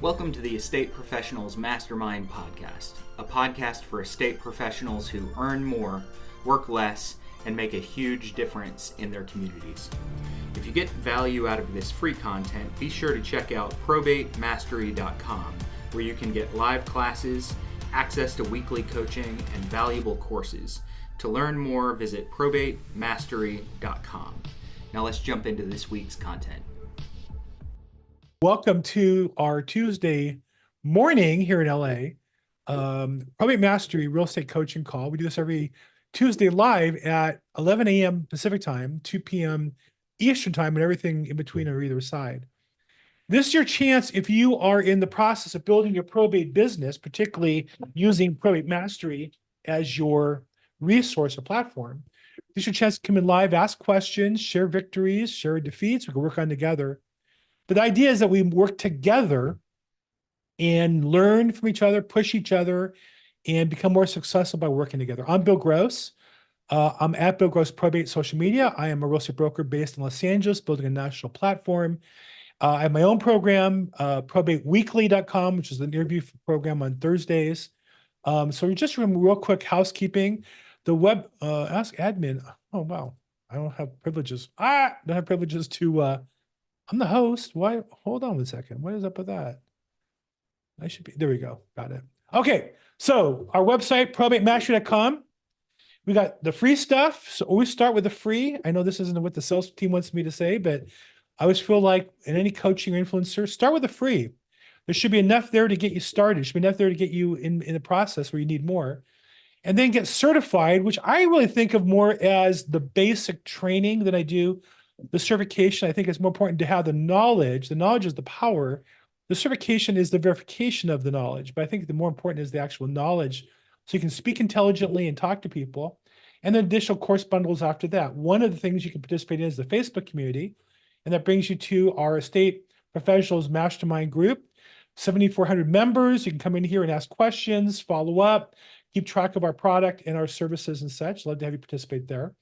Welcome to the Estate Professionals Mastermind Podcast, a podcast for estate professionals who earn more, work less, and make a huge difference in their communities. If you get value out of this free content, be sure to check out ProbateMastery.com, where you can get live classes, access to weekly coaching, and valuable courses. To learn more, visit ProbateMastery.com. Now let's jump into this week's content. Welcome to our Tuesday morning here in LA, Probate Mastery Real Estate Coaching Call. We do this every Tuesday live at 11 a.m. Pacific Time, 2 p.m. Eastern Time, and everything in between or either side. This is your chance if you are in the process of building your probate business, particularly using Probate Mastery as your resource or platform. This is your chance to come in live, ask questions, share victories, share defeats. We can work on together. But the idea is that we work together and learn from each other, push each other, and become more successful by working together. I'm Bill Gross. I'm at Bill Gross Probate social media. I am a real estate broker based in Los Angeles, building a national platform. I have my own program, probateweekly.com, which is an interview program on Thursdays. So just real quick housekeeping. The web, ask admin. Oh, wow. I don't have privileges. I don't have privileges to... I'm the host. Why? Hold on a second. What is up with that? I should be, there we go. Got it. Okay. So our website, probatemastery.com. We got the free stuff. So always start with the free. I know this isn't what the sales team wants me to say, but I always feel like in any coaching or influencer, start with the free. There should be enough there to get you started. There should be enough there to get you in the process where you need more. And then get certified, which I really think of more as the basic training that I do. The certification, I think it's more important to have the knowledge. The knowledge is the power. The certification is the verification of the knowledge. But I think the more important is the actual knowledge. So you can speak intelligently and talk to people. And then additional course bundles after that. One of the things you can participate in is the Facebook community. And that brings you to our Estate Professionals Mastermind group. 7,400 members. You can come in here and ask questions, follow up, keep track of our product and our services and such. Love to have you participate there.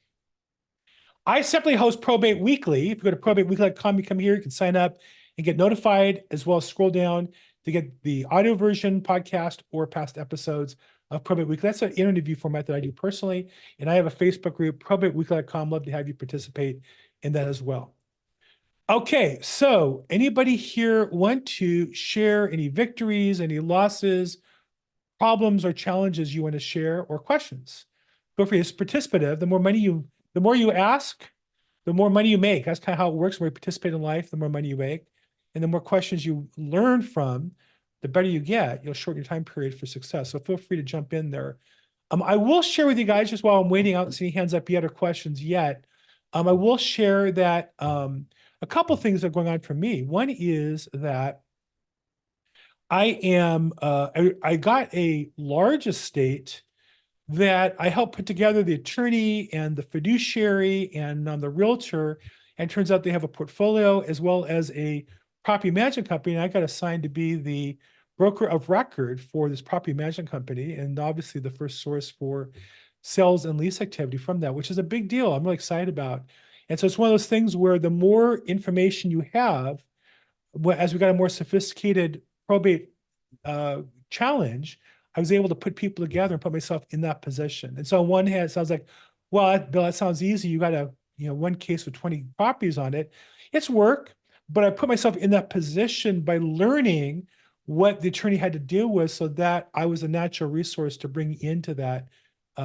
I simply host Probate Weekly. If you go to probateweekly.com, you come here, you can sign up and get notified, as well as scroll down to get the audio version, podcast, or past episodes of Probate Weekly. That's an interview format that I do personally. And I have a Facebook group, probateweekly.com. Love to have you participate in that as well. Okay, so anybody here want to share any victories, any losses, problems, or challenges you want to share, or questions? Feel free. It's participative. The more you ask, the more money you make. That's kind of how it works. When you participate in life, the more money you make. And the more questions you learn from, the better you get. You'll shorten your time period for success. So feel free to jump in there. I will share with you guys, just while I'm waiting, I don't see any hands up yet or questions yet. I will share that a couple things are going on for me. One is that I got a large estate that I helped put together, the attorney and the fiduciary and the realtor. And it turns out they have a portfolio as well as a property management company. And I got assigned to be the broker of record for this property management company. And obviously the first source for sales and lease activity from that, which is a big deal. I'm really excited about. And so it's one of those things where the more information you have, as we got a more sophisticated probate challenge, I was able to put people together and put myself in that position. And so on one hand, it sounds like, well, Bill, that sounds easy. You got one case with 20 properties on it. It's work, but I put myself in that position by learning what the attorney had to deal with so that I was a natural resource to bring into that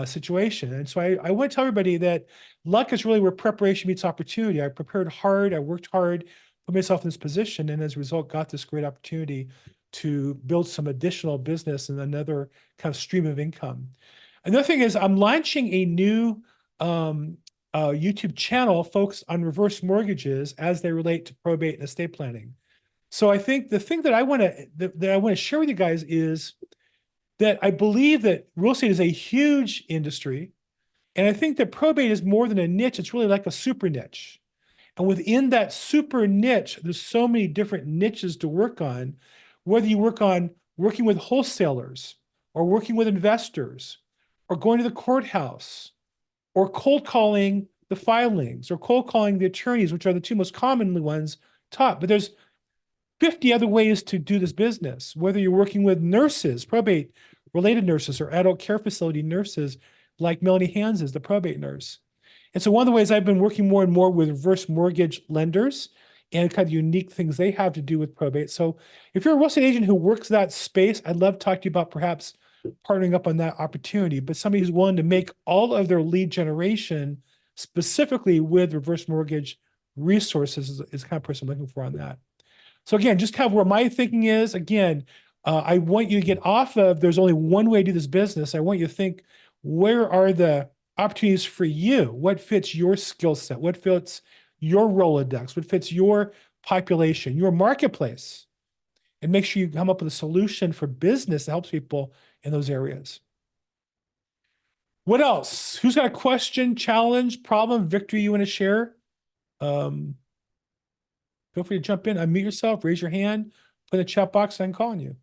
situation. And so I want to tell everybody that luck is really where preparation meets opportunity. I prepared hard. I worked hard, put myself in this position, and as a result, got this great opportunity to build some additional business and another kind of stream of income. Another thing is I'm launching a new YouTube channel focused on reverse mortgages as they relate to probate and estate planning. So I think the thing that I want to share with you guys is that I believe that real estate is a huge industry. And I think that probate is more than a niche. It's really like a super niche. And within that super niche, there's so many different niches to work on. Whether you work on working with wholesalers or working with investors or going to the courthouse or cold calling the filings or cold calling the attorneys, which are the two most commonly ones taught. But there's 50 other ways to do this business, whether you're working with nurses, probate related nurses, or adult care facility nurses, like Melanie Hans is the probate nurse. And so one of the ways I've been working more and more with reverse mortgage lenders and kind of unique things they have to do with probate. So if you're a real estate agent who works that space, I'd love to talk to you about perhaps partnering up on that opportunity, but somebody who's willing to make all of their lead generation specifically with reverse mortgage resources is the kind of person I'm looking for on that. So again, just kind of where my thinking is, again, I want you to get off of there's only one way to do this business. I want you to think, where are the opportunities for you? What fits your skill set? What fits your Rolodex? What fits your population, your marketplace? And make sure you come up with a solution for business that helps people in those areas. What else? Who's got a question, challenge, problem, victory you want to share? Feel free to jump in, unmute yourself, raise your hand, put in the chat box, and I'm calling you.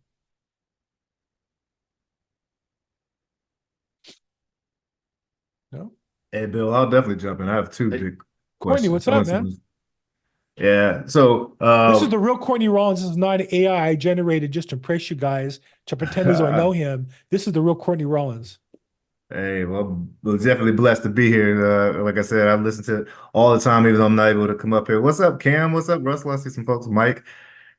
No? Hey, Bill, I'll definitely jump in. I have two big Courtney, questions. what's up, man? Yeah. So This is the real Courtney Rollins. This is not an AI generated just to impress you guys, to pretend as though I know him. This is the real Courtney Rollins. hey, well, I'm definitely blessed to be here. Like I said, I listen to it all the time, even though I'm not able to come up here. What's up, Cam? What's up, Russell? I see some folks, Mike.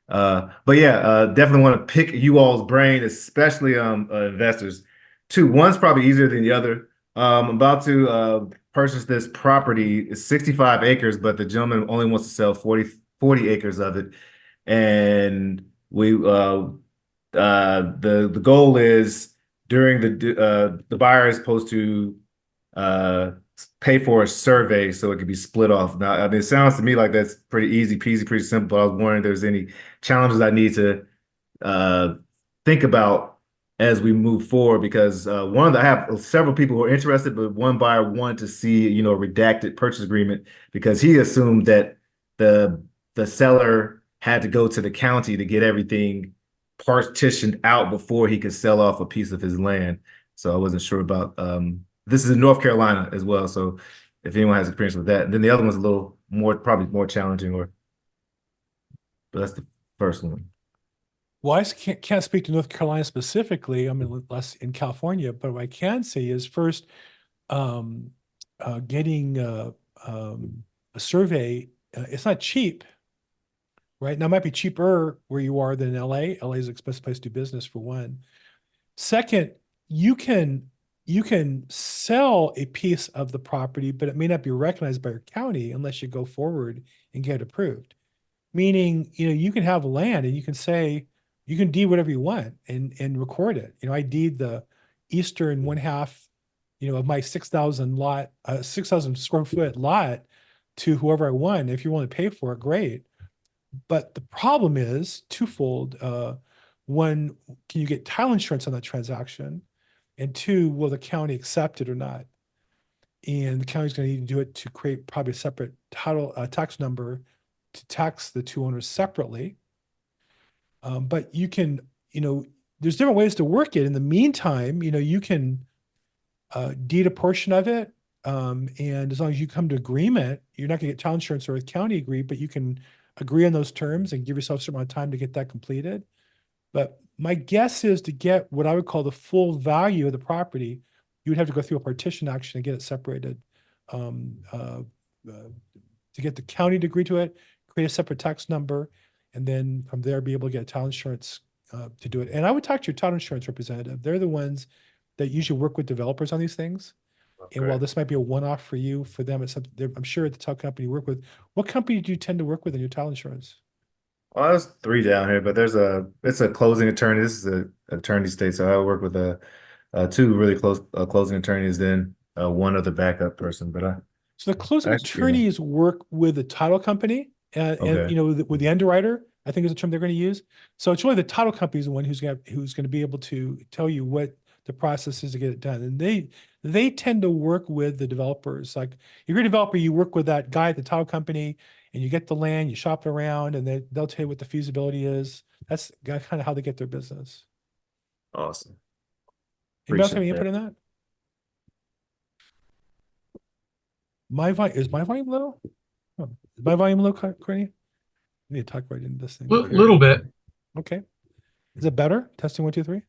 But yeah, definitely want to pick you all's brain, especially investors. Two, one's probably easier than the other. I'm about to purchase this property. It's 65 acres, but the gentleman only wants to sell 40 acres of it. And the goal is during the buyer is supposed to uh pay for a survey so it could be split off. Now, I mean, it sounds to me like that's pretty easy peasy, pretty simple. I was wondering if there's any challenges I need to uh think about as we move forward, because I have several people who are interested, but one buyer wanted to see, a redacted purchase agreement because he assumed that the the seller had to go to the county to get everything partitioned out before he could sell off a piece of his land. So I wasn't sure about this is in North Carolina as well. So if anyone has experience with that, and then the other one's a little more, probably more challenging, but that's the first one. Well, I can't speak to North Carolina specifically. I mean, less in California, but what I can say is first, getting a survey, it's not cheap, right? Now, it might be cheaper where you are than in LA. LA is an expensive place to do business, for one. Second, you can sell a piece of the property, but it may not be recognized by your county unless you go forward and get approved. Meaning, you can have land and you can say, you can deed whatever you want and record it. I deed the eastern one half, of my 6,000 square foot lot to whoever I want. If you're willing to pay for it, great. But the problem is twofold. One, can you get title insurance on that transaction? And two, will the county accept it or not? And the county's going to need to do it to create probably a separate title tax number to tax the two owners separately. But you can, there's different ways to work it. In the meantime, you can deed a portion of it. And as long as you come to agreement, you're not going to get title insurance or the county agree, but you can agree on those terms and give yourself a certain amount of time to get that completed. But my guess is to get what I would call the full value of the property, you would have to go through a partition action and get it separated. To get the county to agree to it, create a separate tax number, and then from there be able to get title insurance to do it. And I would talk to your title insurance representative. They're the ones that usually work with developers on these things. Okay. And while this might be a one-off for you, for them, it's something I'm sure the title company you work with. What company do you tend to work with in your title insurance? Well, there's three down here, but it's a closing attorney. This is an attorney state, so I work with two really close closing attorneys, then one other backup person. But so the closing attorneys work with the title company and with the underwriter, I think is the term they're going to use. So it's really the title company is the one who's going to be able to tell you what the process is to get it done. And they tend to work with the developers. Like if you're a developer, you work with that guy at the title company and you get the land, you shop it around, and they'll tell you what the feasibility is. That's kind of how they get their business. Awesome. Anybody else have any input on that? Is my volume low? Oh, is my volume low, Courtney? need to talk right into this thing. Little bit. Okay. Is it better? Testing 1, 2, 3. I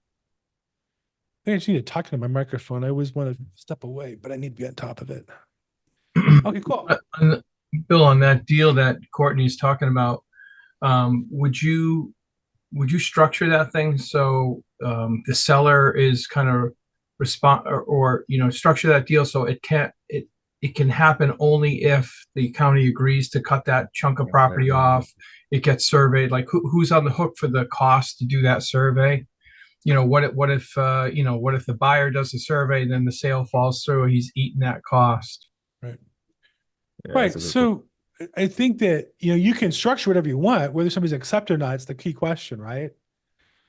think I just need to talk into my microphone. I always want to step away, but I need to be on top of it. Okay, cool. Bill, on that deal that Courtney's talking about, would you structure that thing so the seller is kind of or structure that deal so it can happen only if the county agrees to cut that chunk of property off. It gets surveyed. Like who's on the hook for the cost to do that survey? What if the buyer does the survey, then the sale falls through, he's eating that cost. Right. Yeah, Right. that's a good So I think that, you can structure whatever you want, whether somebody's accepted or not, it's the key question, right?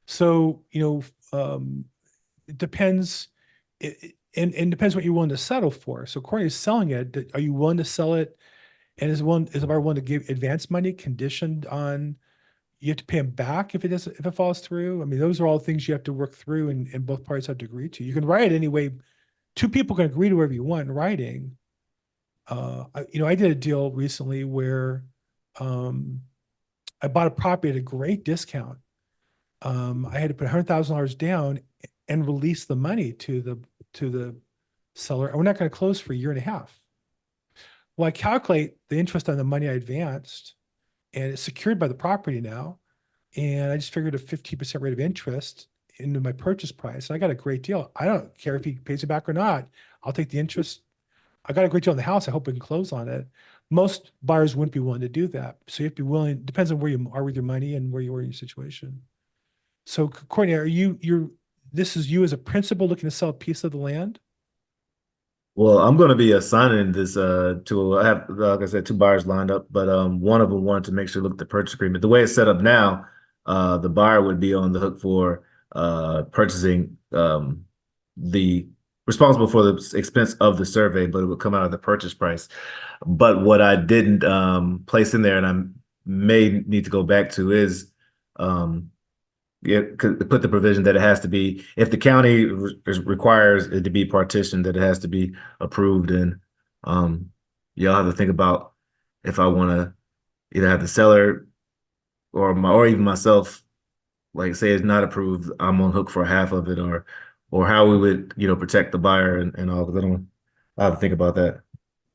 So, it depends, and depends what you're willing to settle for. So Courtney's selling it. Are you willing to sell it? And is the buyer willing to give advance money conditioned on you have to pay him back if it falls through? I mean, those are all things you have to work through and both parties have to agree to. You can write it anyway. Two people can agree to whatever you want in writing. I did a deal recently where I bought a property at a great discount. I had to put $100,000 down and release the money to the seller. And we're not going to close for a year and a half. Well, I calculate the interest on the money I advanced, and it's secured by the property now. And I just figured a 15% rate of interest into my purchase price. And I got a great deal. I don't care if he pays it back or not. I'll take the interest. I got a great deal on the house. I hope we can close on it. Most buyers wouldn't be willing to do that. So you have to be willing, depends on where you are with your money and where you are in your situation. So Courtney, this is you as a principal looking to sell a piece of the land? Well, I'm going to be assigning this I have, like I said, 2 buyers lined up, but one of them wanted to make sure look at the purchase agreement. The way it's set up now, the buyer would be on the hook for purchasing the responsible for the expense of the survey, but it would come out of the purchase price. But what I didn't place in there, and I may need to go back to, is put the provision that it has to be, if the county requires it to be partitioned, that it has to be approved. And y'all have to think about if I want to either have the seller or even myself, like say it's not approved, I'm on hook for half of it, or how we would protect the buyer and all. Because I have to think about that.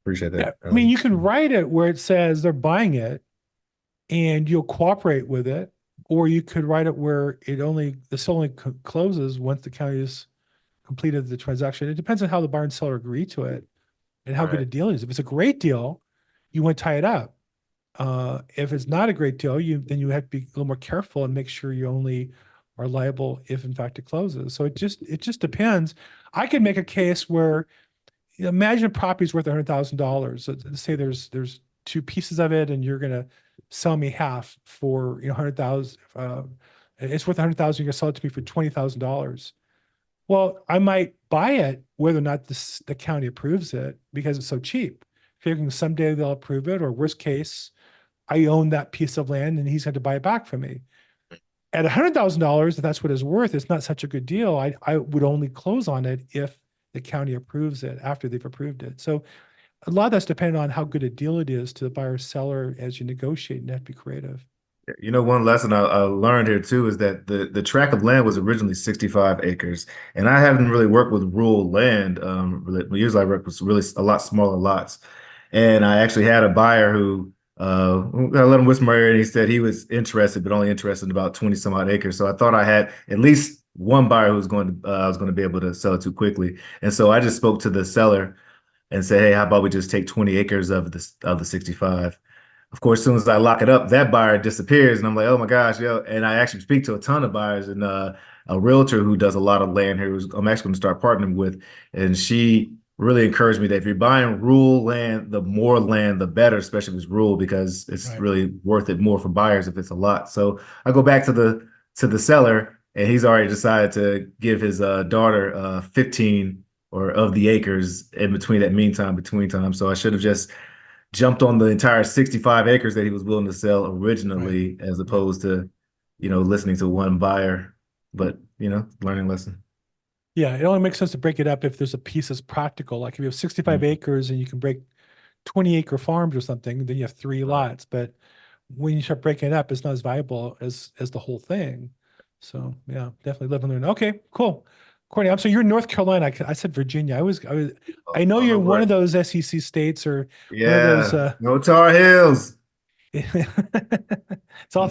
Appreciate that. Yeah, I mean, you can write it where it says they're buying it and you'll cooperate with it. Or you could write it where the sale only closes once the county has completed the transaction. It depends on how the buyer and seller agree to it and how good a deal it is. If it's a great deal, you want to tie it up. If it's not a great deal, then you have to be a little more careful and make sure you only are liable if in fact it closes. So it just depends. I could make a case where, imagine a property is worth $100,000. Let's say there's 2 pieces of it and you're going to sell me half for 100,000. It's worth 100,000. You're gonna sell it to me for $20,000. Well, I might buy it whether or not the county approves it because it's so cheap. Figuring someday they'll approve it, or worst case, I own that piece of land and he's had to buy it back from me. At $100,000, if that's what it's worth, it's not such a good deal. I would only close on it if the county approves it after they've approved it. So a lot of that's dependent on how good a deal it is to the buyer seller as you negotiate, and have to be creative. One lesson I learned here too is that the tract of land was originally 65 acres, and I haven't really worked with rural land. Usually I work with really a lot smaller lots, and I actually had a buyer who I let him whisper my ear, and he said he was interested, but only interested in about 20 some odd acres. So I thought I had at least one buyer who was I was going to be able to sell it to quickly, and so I just spoke to the seller and say, hey, how about we just take 20 acres of the 65? Of course, as soon as I lock it up, that buyer disappears. And I'm like, oh my gosh, yo. And I actually speak to a ton of buyers, and a realtor who does a lot of land here, I'm actually going to start partnering with. And she really encouraged me that if you're buying rural land, the more land, the better, especially if it's rural, because it's really worth it more for buyers if it's a lot. So I go back to the seller, and he's already decided to give his daughter 15 or of the acres in between time. So I should have just jumped on the entire 65 acres that he was willing to sell originally, as opposed to, listening to one buyer, but, learning lesson. Yeah. It only makes sense to break it up if there's a piece that's practical. Like if you have 65 acres and you can break 20-acre farms or something, then you have 3 lots. But when you start breaking it up, it's not as viable as the whole thing. So yeah, definitely live and learn. Okay, cool. Courtney, I'm sorry, you're in North Carolina. I said Virginia. I know Oh, you're no one of worries. those SEC states or one of those. Yeah, no Tar Heels. It's all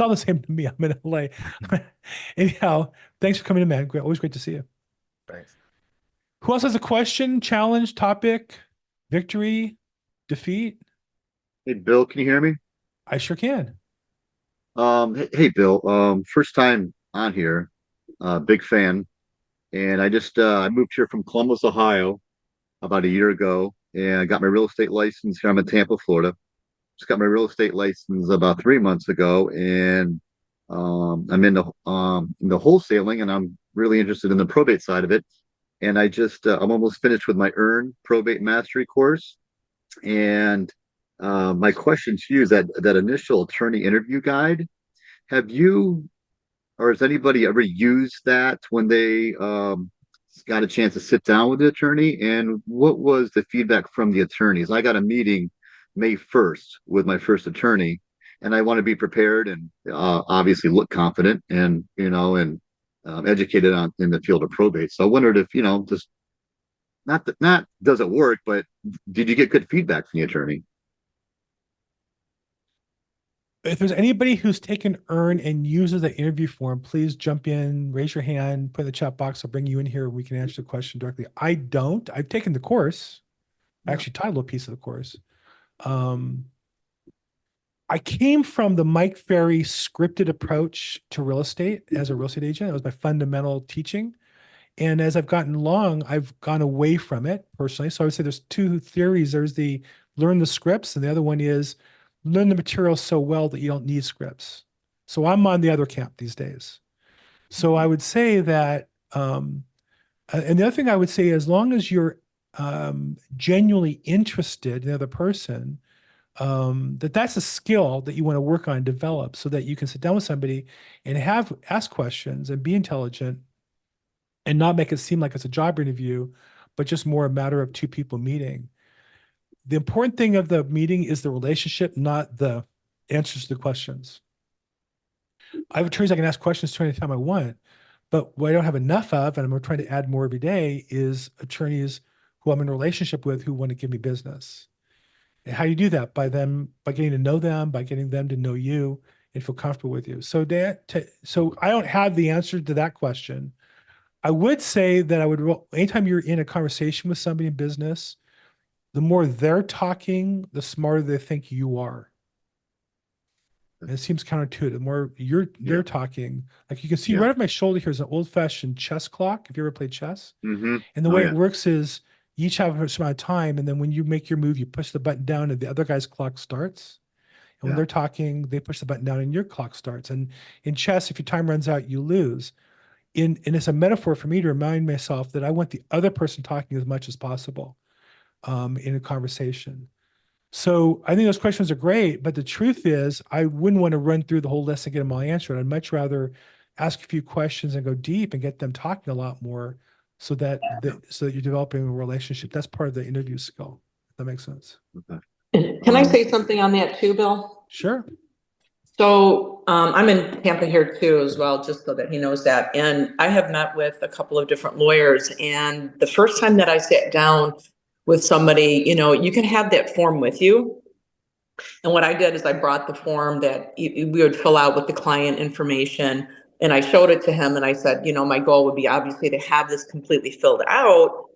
the same to me. I'm in LA. Anyhow, thanks for coming in, man. Always great to see you. Thanks. Who else has a question, challenge, topic, victory, defeat? Hey, Bill, can you hear me? I sure can. Hey, Bill. First time on here. Big fan. And I moved here from Columbus, Ohio, about a year ago, and I got my real estate license here. I'm in Tampa, Florida. Just got my real estate license about 3 months ago, and I'm in the wholesaling, and I'm really interested in the probate side of it. And I'm almost finished with my Probate Mastery course. And my question to you is that initial attorney interview guide. Have you or has anybody ever used that when they got a chance to sit down with the attorney? And what was the feedback from the attorneys? I got a meeting May 1st with my first attorney, and I want to be prepared and obviously look confident and educated on in the field of probate. So I wondered if just not does it work, but did you get good feedback from the attorney? If there's anybody who's taken Earn and uses the interview form, please jump in, raise your hand, put in the chat box. I'll bring you in here. We can answer the question directly. I don't. I've taken the course. I actually taught a little piece of the course. I came from the Mike Ferry scripted approach to real estate as a real estate agent. That was my fundamental teaching. And as I've gotten along, I've gone away from it personally. So I would say there's two theories. There's the learn the scripts, and the other one is learn the material so well that you don't need scripts. So I'm on the other camp these days. So I would say that, and the other thing I would say, as long as you're genuinely interested in the other person, that's a skill that you want to work on and develop so that you can sit down with somebody and ask questions and be intelligent and not make it seem like it's a job interview, but just more a matter of two people meeting. The important thing of the meeting is the relationship, not the answers to the questions. I have attorneys I can ask questions to anytime I want, but what I don't have enough of, and I'm trying to add more every day, is attorneys who I'm in a relationship with who want to give me business. And how do you do that? By getting to know them, by getting them to know you and feel comfortable with you. So I don't have the answer to that question. I would say that anytime you're in a conversation with somebody in business, the more they're talking, the smarter they think you are. And it seems counterintuitive. The more they're talking, like you can see right off my shoulder here is an old-fashioned chess clock. If you ever played chess, Mm-hmm. and the way it works is you each have a certain amount of time, and then when you make your move, you push the button down, and the other guy's clock starts. And when they're talking, they push the button down, and your clock starts. And in chess, if your time runs out, you lose. And it's a metaphor for me to remind myself that I want the other person talking as much as possible in a conversation. So I think those questions are great, but the truth is I wouldn't want to run through the whole list and get them all answered. I'd much rather ask a few questions and go deep and get them talking a lot more so that you're developing a relationship. That's part of the interview skill. If that makes sense. Okay. And can I say something on that too, Bill? Sure. So I'm in Tampa here too as well, just so that he knows that. And I have met with a couple of different lawyers. And the first time that I sat down with somebody, you can have that form with you. And what I did is I brought the form that we would fill out with the client information. And I showed it to him and I said, my goal would be obviously to have this completely filled out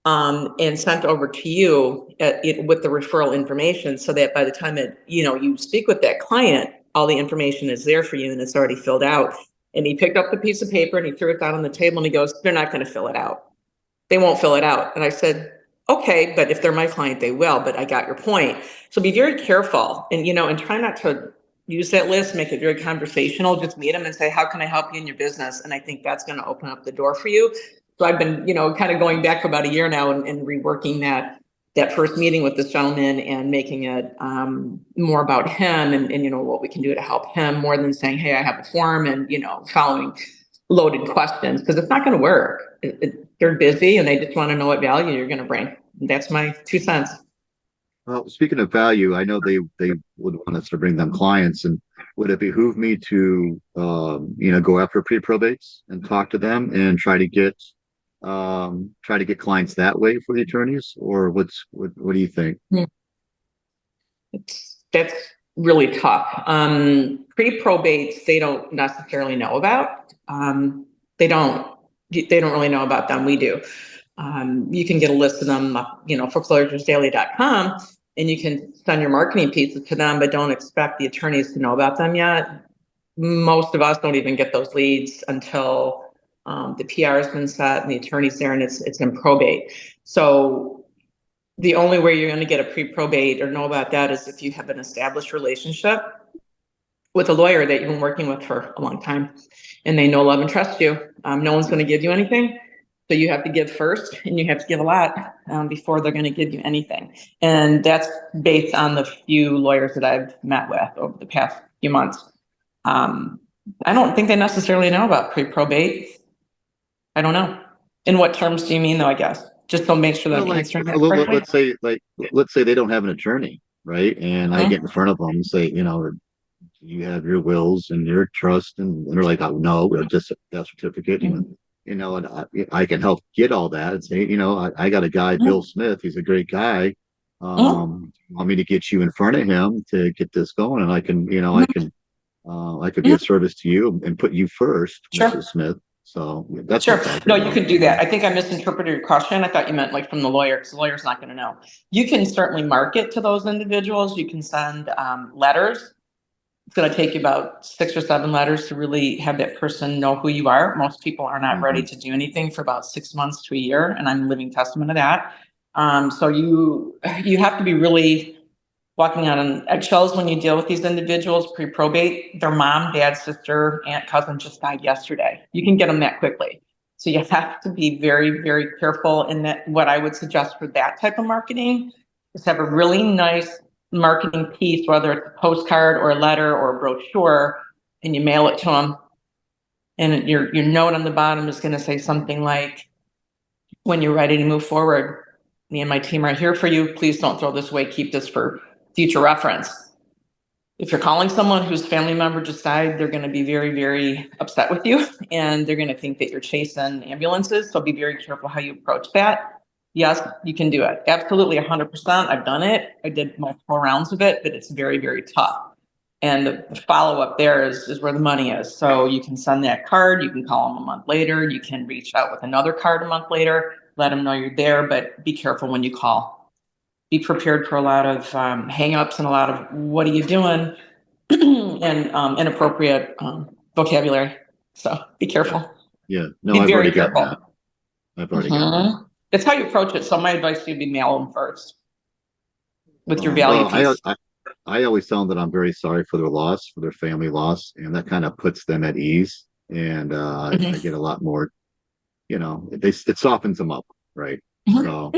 and sent over to you with the referral information so that by the time you speak with that client, all the information is there for you and it's already filled out. And he picked up the piece of paper and he threw it down on the table and he goes, they're not going to fill it out. They won't fill it out. And I said, okay, but if they're my client, they will, but I got your point. So be very careful and try not to use that list, make it very conversational, just meet them and say, how can I help you in your business? And I think that's going to open up the door for you. So I've been, kind of going back for about a year now and reworking that first meeting with this gentleman and making it more about him and what we can do to help him more than saying, hey, I have a form and, following loaded questions, because it's not going to work. They're busy and they just want to know what value you're going to bring. That's my 2 cents. Well, speaking of value, I know they would want us to bring them clients, and would it behoove me to go after pre-probates and talk to them and try to get clients that way for the attorneys, or what do you think? That's really tough. Pre-probates, they don't necessarily know about. They don't really know about them. We do. You can get a list of them, foreclosuresdaily.com, and you can send your marketing pieces to them, but don't expect the attorneys to know about them yet. Most of us don't even get those leads until the PR has been set and the attorney's there and it's in probate. So the only way you're going to get a pre-probate or know about that is if you have an established relationship with a lawyer that you've been working with for a long time and they know, love, and trust you. No one's going to give you anything. So you have to give first, and you have to give a lot before they're going to give you anything. And that's based on the few lawyers that I've met with over the past few months. I don't think they necessarily know about pre-probate. I don't know. In what terms do you mean, though, I guess? Just to make sure that I'm answering that correctly. Let's say they don't have an attorney, right? And I get in front of them and say, you have your wills and your trust, and they're like, oh no, we're just a death certificate. And I can help get all that and say, I got a guy, Bill Smith. He's a great guy. Want me to get you in front of him to get this going, and I can I could be of service to you and put you first, Sure. Mrs. Smith. So that's sure. No, you can do that. I think I misinterpreted your question. I thought you meant like from the lawyer, because the lawyer's not going to know. You can certainly market to those individuals. You can send letters. It's going to take you about 6 or 7 letters to really have that person know who you are. Most people are not ready to do anything for about 6 months to a year, and I'm a living testament of that. So you have to be really walking on eggshells when you deal with these individuals. Pre-probate, their mom, dad, sister, aunt, cousin just died yesterday. You can get them that quickly. So you have to be very, very careful. And that what I would suggest for that type of marketing is have a really nice marketing piece, whether it's a postcard or a letter or a brochure, and you mail it to them. And your note on the bottom is going to say something like, when you're ready to move forward, me and my team are here for you. Please don't throw this away. Keep this for future reference. If you're calling someone whose family member just died, they're going to be very, very upset with you, and they're going to think that you're chasing ambulances. So be very careful how you approach that. Yes, you can do it. Absolutely, 100%. I've done it. I did multiple rounds of it, but it's very, very tough. And the follow-up there is where the money is. So you can send that card. You can call them a month later. You can reach out with another card a month later. Let them know you're there, but be careful when you call. Be prepared for a lot of hang-ups and a lot of what are you doing and inappropriate vocabulary. So be careful. Yeah. No, be I've very already careful. got that. I've already got that. That's how you approach it. So my advice to you would be mail them first with your value piece. I always tell them that I'm very sorry for their loss, for their family loss, and that kind of puts them at ease. And I get a lot more, it softens them up, right? So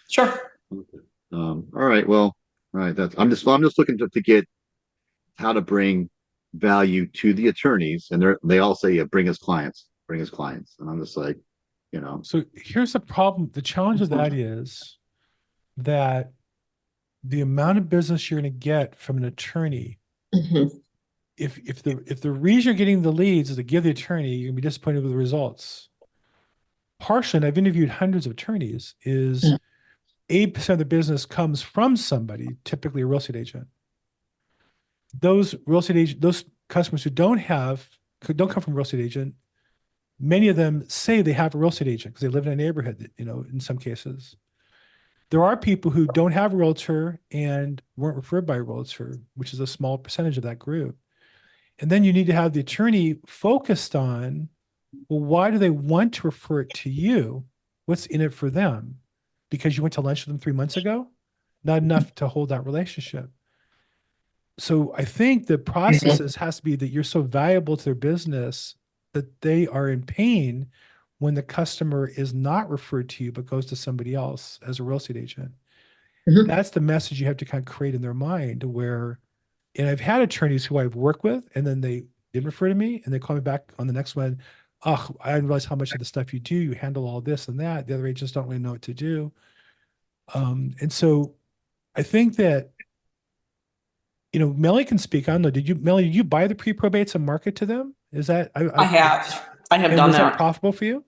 Sure. all right, well, all right. I'm just looking to get how to bring value to the attorneys, and they all say, yeah, bring us clients, and I'm just like, So here's the problem. The challenge of that is that the amount of business you're going to get from an attorney, if the reason you're getting the leads is to give the attorney, you're going to be disappointed with the results. Partially, and I've interviewed hundreds of attorneys, is 8% of the business comes from somebody, typically a real estate agent. Those customers who don't come from a real estate agent, many of them say they have a real estate agent because they live in a neighborhood, in some cases. There are people who don't have a realtor and weren't referred by a realtor, which is a small percentage of that group. And then you need to have the attorney focused on, well, why do they want to refer it to you? What's in it for them? Because you went to lunch with them 3 months ago? Not enough to hold that relationship. So I think the process has to be that you're so valuable to their business that they are in pain when the customer is not referred to you but goes to somebody else as a real estate agent. That's the message you have to kind of create in their mind where, and I've had attorneys who I've worked with and then they didn't refer to me and they call me back on the next one. Oh, I didn't realize how much of the stuff you do. You handle all this and that. The other agents don't really know what to do. And so I think that, Melanie can speak. I don't know. Melanie, did you buy the pre-probates and market to them? Is that, I have and done was that that. profitable for you?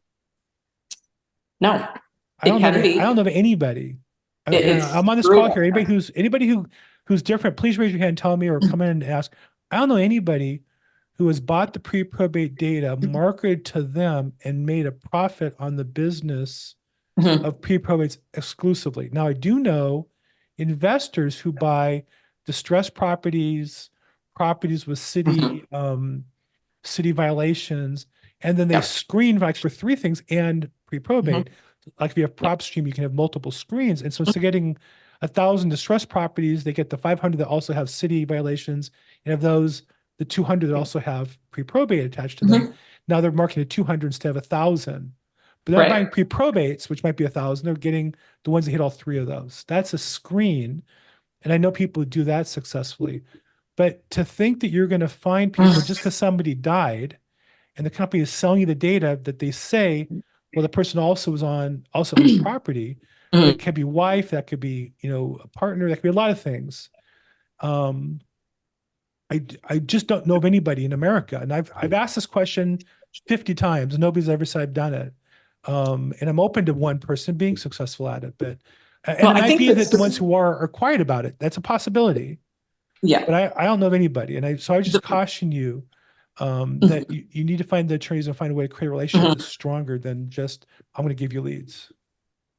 No, I don't know. can be. I don't know of anybody. It's I'm on this call here. Anybody who's different, please raise your hand and tell me, or come in and ask. I don't know anybody who has bought the pre-probate data, marketed to them, and made a profit on the business Mhm. of pre-probates exclusively. Now, I do know investors who buy distressed properties with city city violations, and then they Yep. screen like for 3 things and pre-probate. Mm-hmm. Like if you have prop stream, you can have multiple screens. And so instead of getting 1,000 distressed properties, they get the 500 that also have city violations, and of those, the 200 that also have pre-probate attached to them. Mm-hmm. Now they're marketing at 200 instead of 1,000. But they're Right. buying pre-probates, which might be 1,000. They're getting the ones that hit all 3 of those. That's a screen. And I know people who do that successfully. But to think that you're going to find people just because somebody died and the company is selling you the data that they say, well, the person also owns property. Mhm. That could be wife, that could be, a partner, that could be a lot of things. I just don't know of anybody in America. And I've asked this question 50 times and nobody's ever said I've done it. And I'm open to one person being successful at it, but and Well, it I might think be that that's the ones who are quiet about it. That's a possibility. Yeah. But I don't know of anybody. And so I just The- caution you Mhm. that you need to find the attorneys and find a way to create a relationship that's stronger than just, I'm going to give you leads.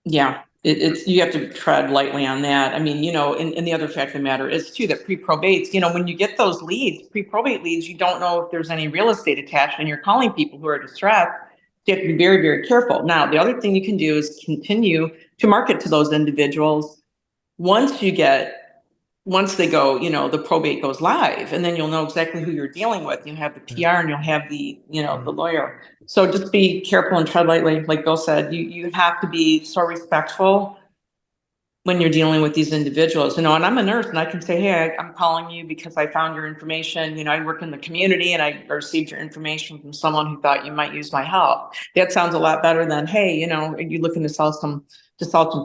Yeah, it's you have to tread lightly on that. I mean, and the other fact of the matter is too that pre-probates, when you get those leads, pre-probate leads, you don't know if there's any real estate attached, and you're calling people who are distressed. So you have to be very, very careful. Now, the other thing you can do is continue to market to those individuals once they go, the probate goes live, and then you'll know exactly who you're dealing with. You have the PR and you'll have the, the lawyer. So just be careful and tread lightly. Like Bill said, you have to be so respectful when you're dealing with these individuals, and I'm a nurse and I can say, hey, I'm calling you because I found your information. I work in the community and I received your information from someone who thought you might use my help. That sounds a lot better than, hey, are you looking to sell some